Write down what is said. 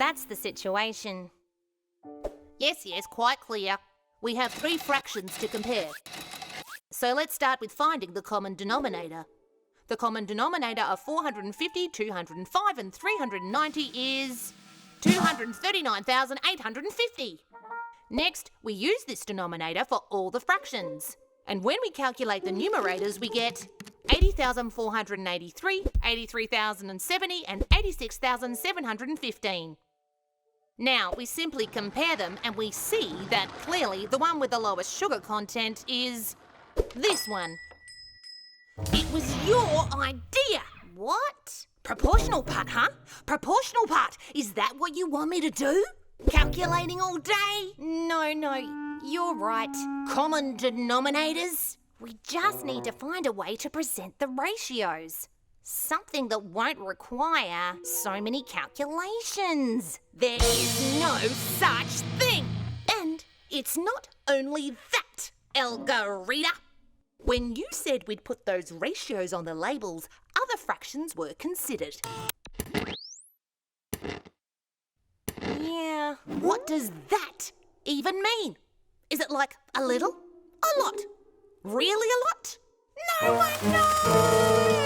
that's the situation. Yes, quite clear. We have 3 fractions to compare. So let's start with finding the common denominator. The common denominator of 450, 205 and 390 is 239,850. Next, we use this denominator for all the fractions. And when we calculate the numerators, we get 80,483, 83,070 and 86,715. Now, we simply compare them and we see that clearly the one with the lowest sugar content is this one. It was your idea! What? Proportional part, huh? Proportional part. Is that what you want me to do? Calculating all day? No, you're right. Common denominators? We just need to find a way to present the ratios. Something that won't require so many calculations. There is no such thing. And it's not only that, Elgarita. When you said we'd put those ratios on the labels, other fractions were considered. Yeah. What does that even mean? Is it like a little? A lot? Really a lot? No one knows!